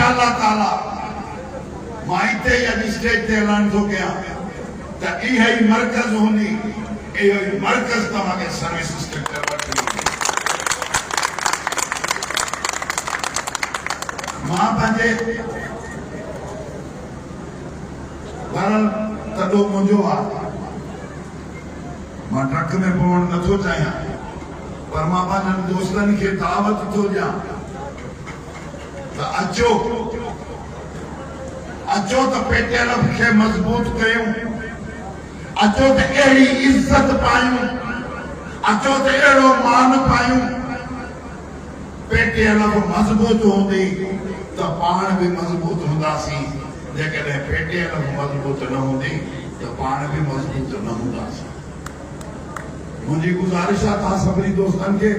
इंशाअल्लाह ताला मां इते अॼु स्टेज ते ऐलान थो कयां त इहा ई मर्कज़ हूंदी, इहो ई मर्कज़ तव्हांखे सर्विस इंस्ट्रक्टर वठी मां पंहिंजे बहरहाल तॾो मुंहिंजो आहे, मां ट्रक में पवण नथो चाहियां, पर मां पंहिंजनि दोस्तनि खे दावत थो ॾियां त अचो त पेटीएलएफ खे मज़बूत कयूं, अचो त अहिड़ी इज़त पायूं, अचो त अहिड़ो मान पायूं। पेटीएलएफ मज़बूत हूंदी त पाण बि मज़बूत हूंदासीं, जेकॾहिं पेटीएलएफ मज़बूत न हूंदी त पाण बि मज़बूत न हूंदासीं। मुंहिंजी गुज़ारिश आहे तव्हां सभिनी दोस्तनि खे,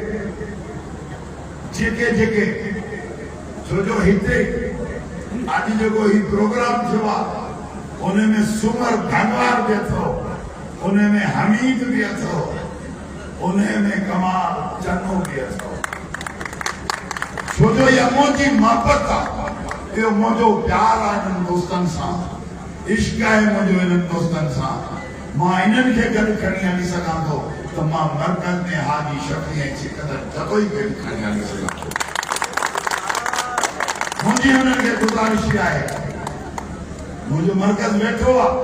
जेके छो जो हिते अॼु जेको ही प्रोग्राम थियो आहे उन में सुमर धनवार बि अथव, उन में हमीद बि अथव, उन में कमाल चन्नो बि अथव। छो जो इहा मुंहिंजी मोहबत आहे, इहो मुंहिंजो प्यार आहे इन्हनि दोस्तनि सां, इश्क आहे मुंहिंजो इन्हनि दोस्तनि सां। मां इन्हनि खे गॾु खणी हली सघां थो त मां मर्कज़ में हाजी शफ़ी ऐं सिकंदर जतो ई गॾु खणी हली सघां थो। मुंहिंजी हुननि खे गुज़ारिश आहे, मुंहिंजो मर्कज़ वेठो आहे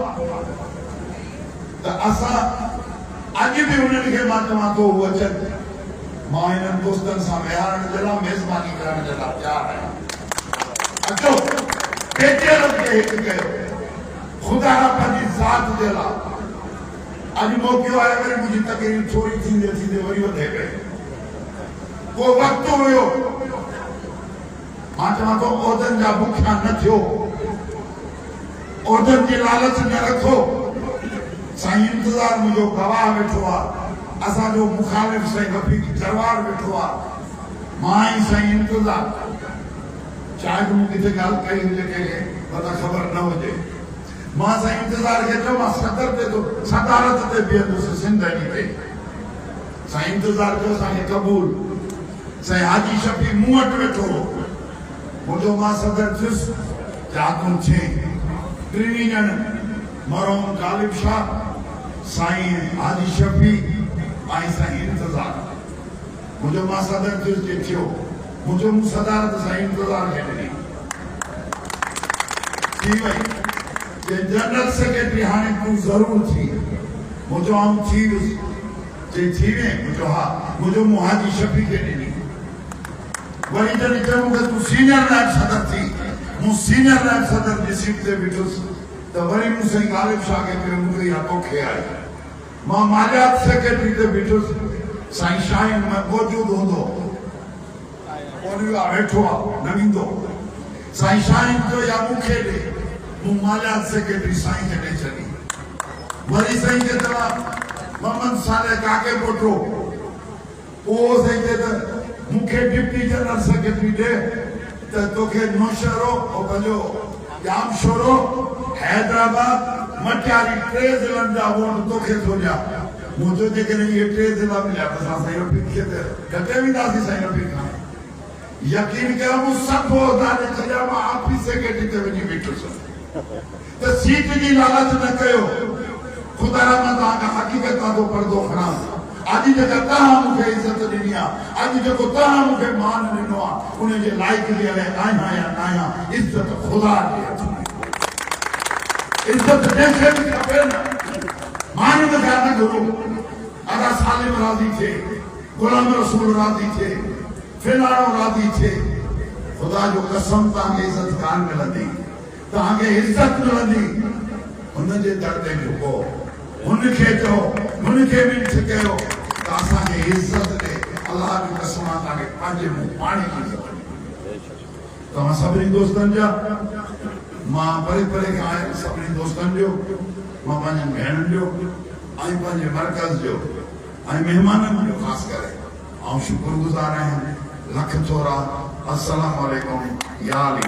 त असां अॼु बि हुननि खे मां चवां थो हू अचनि, मां हिननि दोस्तनि सां विहारण जे लाइ मेज़बानी करण जे लाइ तयार आहियां। अचो पेटीएलएफ खे हिकु कयो, ख़ुदा पंहिंजी ज़ात जे लाइ। अॼु मौक़ो आहे, वरी मुंहिंजी तकरीर थोरी थींदे थींदे वरी वधे पई। को वक़्तु हुयो मां चवां थो उहिदनि जा बुखिया न थियो, उहिदनि जी लालच न रखो। साईं इंतज़ार मुंहिंजो गवाह वेठो आहे, असांजो मुखालिफ़ साईं रफ़ीक दरबार वेठो आहे, मां ई साईं इंतज़ार। शायदि मूं किथे ॻाल्हि कई हुजे कंहिंखे पता ख़बर न हुजे, मां साईं इंतज़ार खे चयो मां सदर ते तो सदारत ते बीहंदुसि सिंध ते। साईं इंतज़ार जो असांखे क़बूल। साईं हाजी शफ़ी मूं वटि वेठो हो, मुझो मां सदर थियुसि जातूं छे टिनी ॼण मरहूम गालिब शाह, साईं हाजी शफ़ी ऐं साईं इंतज़ार। मुझो मां सदर थियुसि जे थियो, मुझो मूं सदारत साईं इंतज़ार खे ॾिनी थी वई। जे जनरल सेक्रेटरी हाणे तूं ज़रूर थी, मुझो आऊं थी वियुसि। जे थी वे, मुझो हा, मुझो मूं हाजी शफ़ी खे ॾिनी। वरी जॾहिं चयो मूंखे तूं सीनियर नायब सदर थी, मूं सीनियर नायब सदर जी सीट ते बीठुसि त वरी मूं साईं गालिब शाह खे चयो मूंखे इहा तोखे आहे। मां मालियात सेक्रेटरी ते बीठुसि, साईं शाहीन में मौजूदु हूंदो, वेठो आहे न ईंदो। साईं शाहीन चयो या मूंखे ॾे, मूं मालियात सेक्रेटरी साईं खे ॾेई छॾी। वरी साईं खे चवां मोहम्मद साले काके पोटो, उहो साईं खे त मूंखे डिप्टी जनरल सेक्रेटरी ॾे त तोखे नौशहरो पंहिंजो जामशोरो हैदराबाद मटियारी 3 ज़िलनि जा वोट तोखे थो ॾियां। मुंहिंजो जेकॾहिं इहे 3 ज़िला मिलिया त असां साईं रफ़ीक खे त घटे वेंदासीं। साईं रफ़ीक खां यकीन कयो, मूं सभु उहिदा छॾिया, मां ऑफिस सेक्रेटरी ते वञी बीठुसि त सीट जी लालच न कयो। ख़ुदा मां तव्हांखां हक़ीक़त थो पर्दो खणां। अॼु जेका तव्हां मूंखे इज़त ॾिनी आहे, अॼु जेको तव्हां मूंखे मान ॾिनो आहे, उनजे लाइक़ बि हाणे आहियां या न आहियां, इज़त ख़ुदा जे हथ में। इज़त जंहिंखे बि खपे न, मान मूंखे न घुरो। अदा सालिम राज़ी थिए, गुलाम रसूल राज़ी थिए, फिलाणो राज़ी थिए, ख़ुदा जो कसम तव्हांखे इज़त कान मिलंदी, तव्हांखे इज़त मिलंदी हुनजे दर ते झुको, हुनखे चओ, हुनखे बि कयो त असांखे इज़त ॾे। अलाह जी कसम तव्हांखे पंहिंजे मुंहुं पाणी जी इज़त ॾे। तव्हां सभिनी दोस्तनि जा, मां परे परे खां आहियां, सभिनी दोस्तनि जो, मां पंहिंजनि भेणनि जो ऐं पंहिंजे मर्कज़ जो ऐं महिमाननि जो ख़ासि करे ऐं शुक्रगुज़ार आहियां। लख थोरा। अस्सलामु अलैकुम या अली।